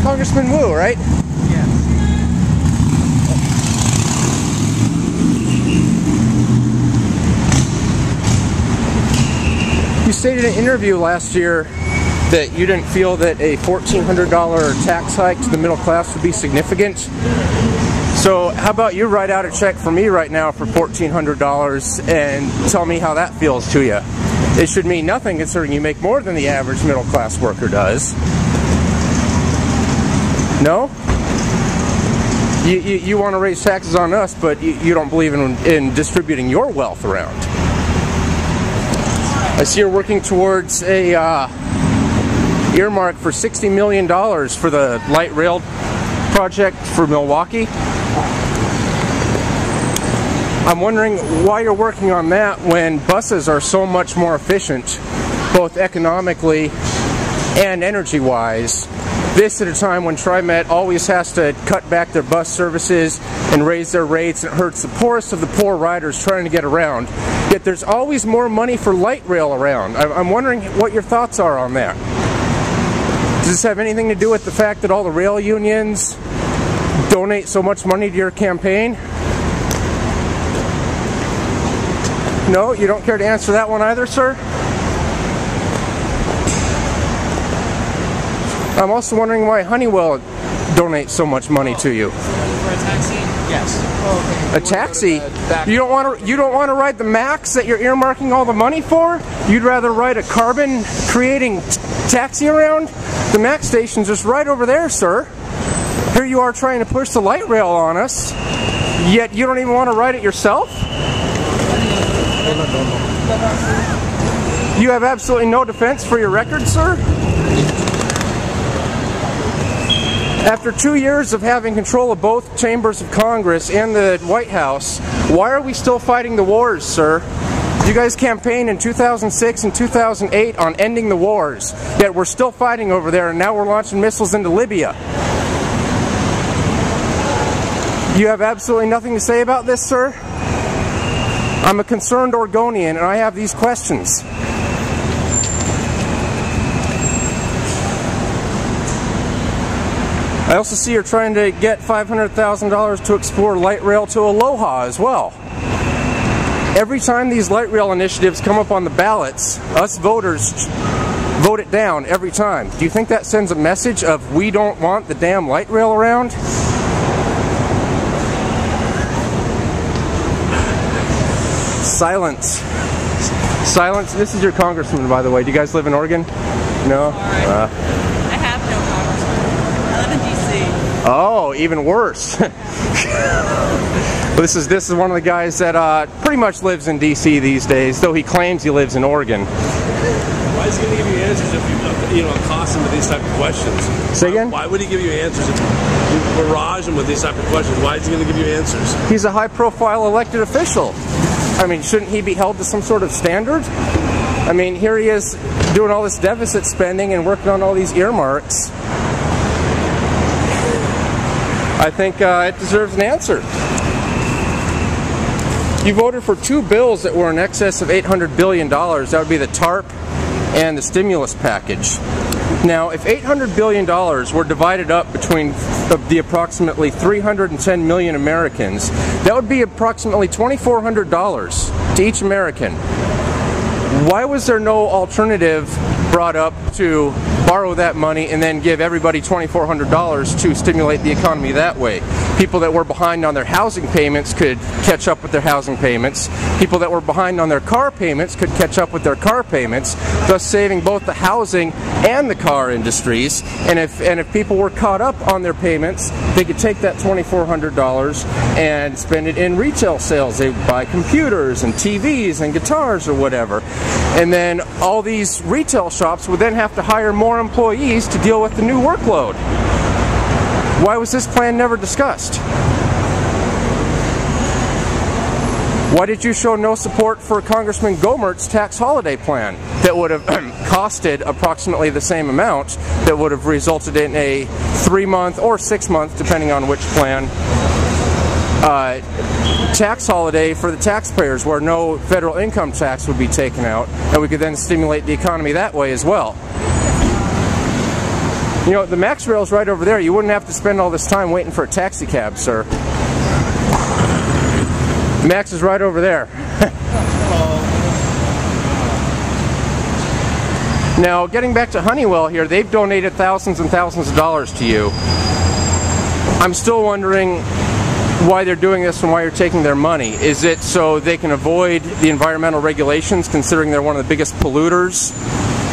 Congressman Wu, right? Yes. You stated in an interview last year that you didn't feel that a $1,400 tax hike to the middle class would be significant. So how about you write out a check for me right now for $1,400 and tell me how that feels to you? It should mean nothing considering you make more than the average middle class worker does. No? You want to raise taxes on us, but you don't believe in distributing your wealth around. I see you're working towards a earmark for $60 million for the light rail project for Milwaukee. I'm wondering why you're working on that when buses are so much more efficient, both economically and energy-wise. This at a time when TriMet always has to cut back their bus services and raise their rates, and it hurts the poorest of the poor riders trying to get around. Yet there's always more money for light rail around. I'm wondering what your thoughts are on that. Does this have anything to do with the fact that all the rail unions donate so much money to your campaign? No, you don't care to answer that one either, sir? I'm also wondering why Honeywell donates so much money to you. For a taxi? Yes. Oh, okay. A taxi? You don't want to ride the Max that you're earmarking all the money for? You'd rather ride a carbon creating taxi around? The Max station's just right over there, sir. Here you are trying to push the light rail on us, yet you don't even want to ride it yourself? You have absolutely no defense for your record, sir? After 2 years of having control of both chambers of Congress and the White House, why are we still fighting the wars, sir? You guys campaigned in 2006 and 2008 on ending the wars, yet we're still fighting over there, and now we're launching missiles into Libya. You have absolutely nothing to say about this, sir? I'm a concerned Oregonian, and I have these questions. I also see you're trying to get $500,000 to explore light rail to Aloha as well. Every time these light rail initiatives come up on the ballots, us voters vote it down every time. Do you think that sends a message of we don't want the damn light rail around? Silence. Silence. This is your congressman, by the way. Do you guys live in Oregon? No? I have no congressman. I live in D.C. Oh, even worse. This is one of the guys that pretty much lives in D.C. these days, though he claims he lives in Oregon. Why is he going to give you answers if you accost him with these type of questions? Say again? Why would he give you answers if you barrage him with these type of questions? Why is he going to give you answers? He's a high-profile elected official. I mean, shouldn't he be held to some sort of standard? I mean, here he is doing all this deficit spending and working on all these earmarks. I think it deserves an answer. You voted for two bills that were in excess of $800 billion. That would be the TARP and the stimulus package. Now, if $800 billion were divided up between the approximately 310 million Americans, that would be approximately $2,400 to each American. Why was there no alternative brought up to borrow that money and then give everybody $2,400 to stimulate the economy that way? People that were behind on their housing payments could catch up with their housing payments. People that were behind on their car payments could catch up with their car payments, thus saving both the housing and the car industries. And if people were caught up on their payments, they could take that $2,400 and spend it in retail sales. They would buy computers and TVs and guitars or whatever. And then all these retail shops would then have to hire more employees to deal with the new workload. Why was this plan never discussed? Why did you show no support for Congressman Gohmert's tax holiday plan that would have costed approximately the same amount, that would have resulted in a 3-month or 6-month, depending on which plan, tax holiday for the taxpayers where no federal income tax would be taken out, and we could then stimulate the economy that way as well? You know, the Max Rail's right over there. You wouldn't have to spend all this time waiting for a taxi cab, sir. The Max is right over there. Now, getting back to Honeywell here, they've donated thousands and thousands of dollars to you. I'm still wondering why they're doing this and why you're taking their money. Is it so they can avoid the environmental regulations, considering they're one of the biggest polluters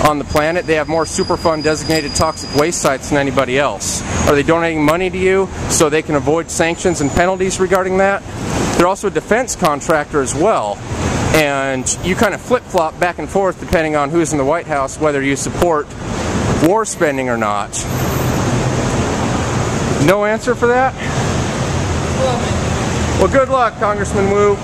on the planet? They have more Superfund designated toxic waste sites than anybody else. Are they donating money to you so they can avoid sanctions and penalties regarding that? They're also a defense contractor as well, and you kind of flip-flop back and forth depending on who's in the White House, whether you support war spending or not. No answer for that? Well, good luck, Congressman Wu.